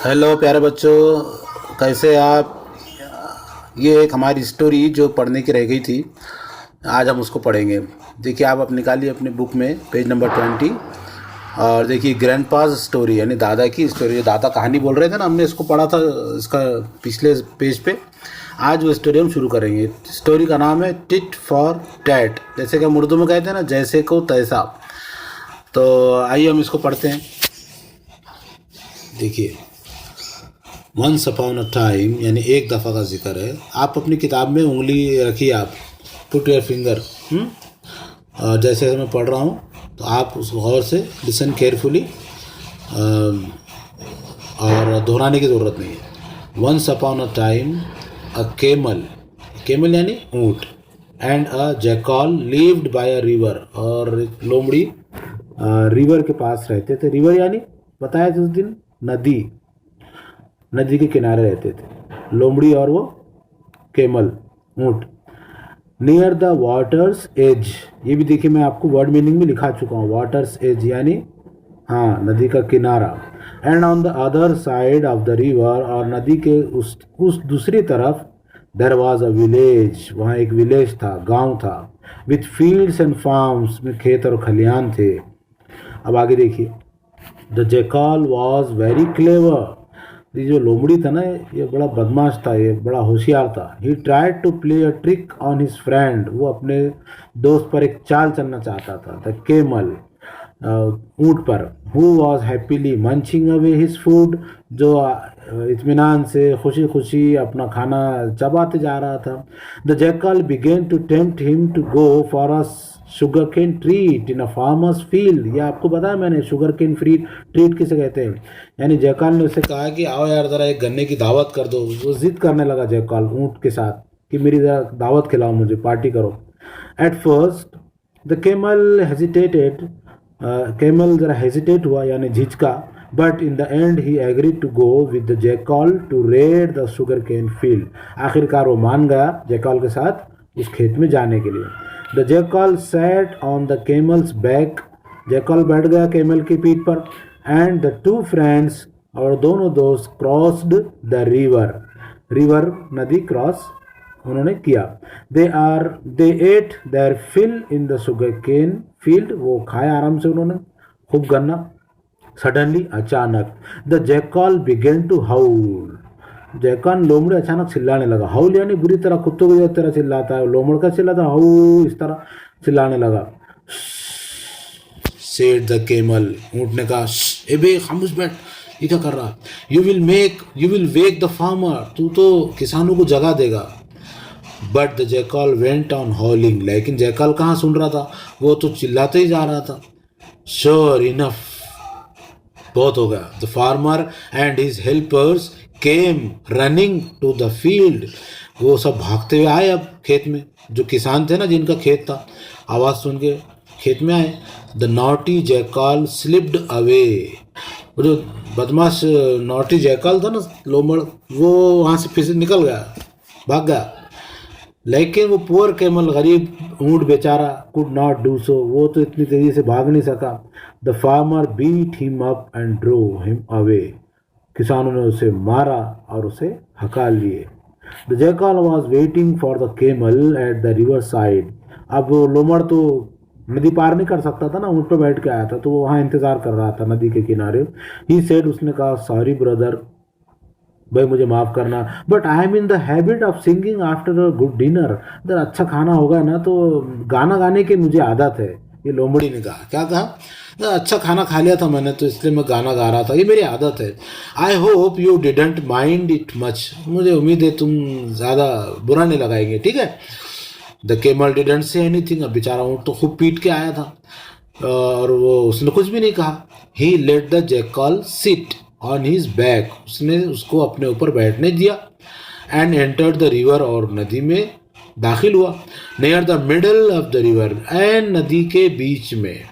Hello प्यारे बच्चों, कैसे आप। ये एक हमारी स्टोरी जो पढ़ने की रह गई थी, आज हम उसको पढ़ेंगे। देखिए, आप निकालिए अपनी बुक में पेज नंबर 20 और देखिए ग्रैंडपाज स्टोरी, यानी दादा की स्टोरी। जो दादा कहानी बोल रहे थे ना, हमने इसको पढ़ा था इसका पिछले पेज पे। आज वो स्टोरी हम शुरू करेंगे। स्टोरी का नाम है टिट फॉर टैट, जैसे कि हम उर्दू में कहते हैं ना, जैसे को तैसा। तो आइए हम इसको पढ़ते हैं। देखिए, वंस अपॉन अ टाइम, यानी एक दफ़ा का जिक्र है। आप अपनी किताब में उंगली रखिए, आप पुट योर फिंगर। और जैसे मैं पढ़ रहा हूँ तो आप उस गौर से लिसन केयरफुली, और दोहराने की ज़रूरत नहीं है। Once upon a time a camel, camel यानी ऊँट, and a jackal lived by a river, और लोमड़ी रिवर के पास रहते थे। रिवर यानी बताया था उस दिन नदी, नदी के किनारे रहते थे लोमड़ी और वो केमल, ऊँट। नियर द वाटर्स एज, ये भी देखिए मैं आपको वर्ड मीनिंग में लिखा चुका हूँ। वाटर्स एज यानी हाँ, नदी का किनारा। And on the other side of the river, और नदी के उस दूसरी तरफ देयर वाज अ विलेज, वहाँ एक विलेज था, गांव था। विथ फील्ड्स एंड फार्म्स, में खेत और खलियान थे। अब आगे देखिए, the jackal was very clever, ये जो लोमड़ी था ना, ये बड़ा बदमाश था, ये बड़ा होशियार था। He tried to play a trick on his friend, वो अपने दोस्त पर एक चाल चलना चाहता था। द केमल, ऊँट पर, who was happily munching away his food, जो इत्मीनान से खुशी खुशी अपना खाना चबाते जा रहा था। The jackal began to tempt him to go for a sugarcane treat in a farmer's field. ये आपको बताया मैंने, शुगर केन फ्री ट्रीट किसे कहते हैं। यानी जयकाल ने उससे कहा कि आओ यार ज़रा एक गन्ने की दावत कर दो। वो जिद करने लगा जयकाल ऊँट के साथ कि मेरी ज़रा दावत खिलाओ, मुझे पार्टी करो। At first the camel hesitated, camel ज़रा हेजिटेट हुआ यानी झिझका, but in the end he agreed to go with the jackal to raid the sugar cane field. आखिरकार वो मान गया जयकाल के साथ उस खेत में जाने के लिए। The jackal sat on the camel's back, jackal बैठ गया केमल की पीठ पर। एंड द टू फ्रेंड्स, और दोनों दोस्त, क्रॉस्ड द रिवर, रिवर नदी क्रॉस उन्होंने किया। They ate their fill in the sugar cane field, वो खाया आराम से उन्होंने खूब गन्ना। सडनली, अचानक, the jackal began to howl, jackal लोमड़ी अचानक चिल्लाने लगा। हाउल यानी बुरी तरह, कुत्तों की तरह चिल्लाता है, लोमड़ का चिल्लाता, हाउ इस तरह चिल्लाने लगा। सेड द केमल, ऊँट ने कहा, ए बे खामोश बैठ, ये क्या कर रहा। You will wake the farmer, तू तो किसानों को जगा देगा। But the jackal went on हॉलिंग, लेकिन जैकल कहाँ सुन रहा था, वो तो चिल्लाते ही जा रहा था। श्योर इनफ, बहुत हो गया। The farmer and his helpers came running to the field, वो सब भागते हुए आए अब खेत में। जो किसान थे ना, जिनका खेत था, आवाज़ सुन के खेत में आए। The naughty jackal slipped away, वो जो बदमाश नॉटी जैकल था ना, लोमड़, वो वहाँ से फिर निकल गया, भाग गया। लेकिन वो पुअर केमल, गरीब ऊँट बेचारा, कुड नॉट डू सो, वो तो इतनी तेज़ी से भाग नहीं सका। The farmer beat him up and drove him away, किसानों ने उसे मारा और उसे हका लिए। The jackal was waiting for the camel at the river side, अब वो लोमड़ तो नदी पार नहीं कर सकता था ना, ऊँट पर बैठ के आया था, तो वो वहाँ इंतज़ार कर रहा था नदी के किनारे। ही सेड, उसने कहा, सॉरी ब्रदर, भाई मुझे माफ़ करना, but I am in the habit of singing after a good dinner, अगर अच्छा खाना होगा ना तो गाना गाने की मुझे आदत है। ये लोमड़ी ने कहा, क्या कहा, अच्छा खाना खा लिया था मैंने तो इसलिए मैं गाना गा रहा था, ये मेरी आदत है। I hope you didn't mind it much, मुझे उम्मीद है तुम ज़्यादा बुरा नहीं लगाएंगे, ठीक है। The camel didn't say anything, अब बेचारा ऊँट तो खूब पीट के आया था और वो उसने कुछ भी नहीं कहा। He let the jackal sit on his back, उसने उसको अपने ऊपर बैठने दिया। एंड एंटर्ड द रिवर, और नदी में दाखिल हुआ। Near the middle of the river, and नदी के बीच में।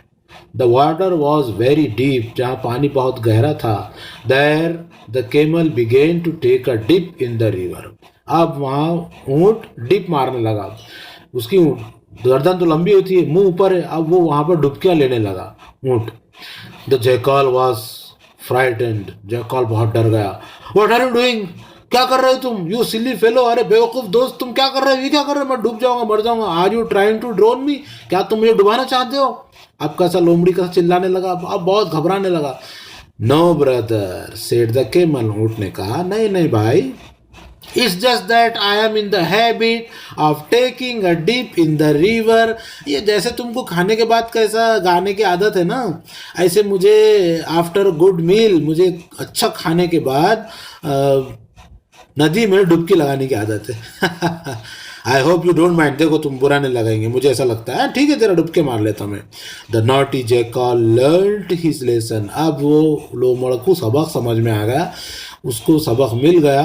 The water was very deep, जहाँ पानी बहुत गहरा था। There the camel began to take a dip in the river, अब वहाँ ऊँट डिप मारने लगा। उसकी गर्दन तो लंबी होती है, मुंह ऊपर है, अब वो वहाँ पर डुबकियाँ लेने लगा ऊँट। The jackal was frightened, jackal बहुत डर गया। व्हाट आर यू डूइंग, क्या कर रहे हो तुम, यू सिली फेलो, अरे बेवकूफ़ दोस्त तुम क्या कर रहे हो, ये क्या कर रहे हो, मैं डूब जाऊंगा, मर जाऊंगा, are you trying to drown me, क्या तुम मुझे डुबाना चाहते हो। अब कैसा लोमड़ी कैसा चिल्लाने लगा, अब बहुत घबराने लगा। No brother said the camel, ऊँट ने कहा नहीं नहीं भाई, it's just that I am in the habit of taking a dip in the river. ये जैसे तुमको खाने के बाद कैसा गाने की आदत है ना, ऐसे मुझे आफ्टर गुड मील, मुझे अच्छा खाने के बाद नदी में डुबकी लगाने की आदत है। I hope you don't mind, देखो तुम बुरा नहीं लगाएंगे, मुझे ऐसा लगता है, ठीक है जरा डुबके मार लेता मैं। The naughty jackal learned his lesson, अब वो लोमड़ को सबक समझ में आ गया, उसको सबक मिल गया,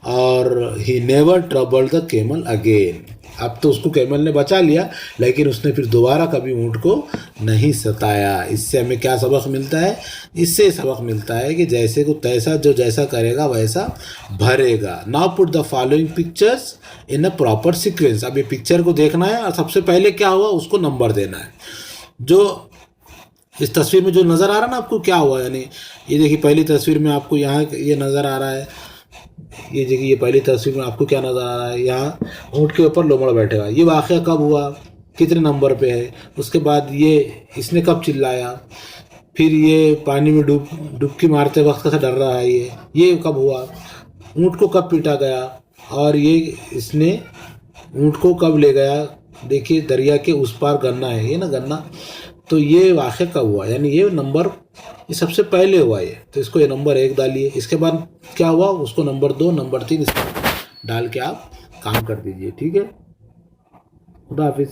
और he never troubled the camel again. अब तो उसको कैमल ने बचा लिया, लेकिन उसने फिर दोबारा कभी ऊँट को नहीं सताया। इससे हमें क्या सबक मिलता है, इससे सबक मिलता है कि जैसे को तैसा, जो जैसा करेगा वैसा भरेगा। Now put the following pictures in a proper sequence. अब ये पिक्चर को देखना है और सबसे पहले क्या हुआ उसको नंबर देना है। जो इस तस्वीर में जो नज़र आ रहा है ना आपको, क्या हुआ, यानी ये देखिए पहली तस्वीर में आपको यहाँ ये नज़र आ रहा है, ये देखिए ये पहली तस्वीर में आपको क्या नज़र आ रहा है, यहाँ ऊँट के ऊपर लोमड़ बैठेगा। ये वाक़या कब हुआ, कितने नंबर पे है, उसके बाद ये इसने कब चिल्लाया, फिर ये पानी में डुबकी मारते वक्त कैसा डर रहा है, ये कब हुआ, ऊँट को कब पीटा गया, और ये इसने ऊँट को कब ले गया, देखिए दरिया के उस पार गन्ना है, ये ना गन्ना, तो ये वाक़या कब हुआ, यानी ये नंबर ये सबसे पहले हुआ ये, तो इसको ये नंबर 1 डालिए। इसके बाद क्या हुआ उसको नंबर 2, नंबर 3 इसको डाल के आप काम कर दीजिए, ठीक है। खुदा हाफिज़।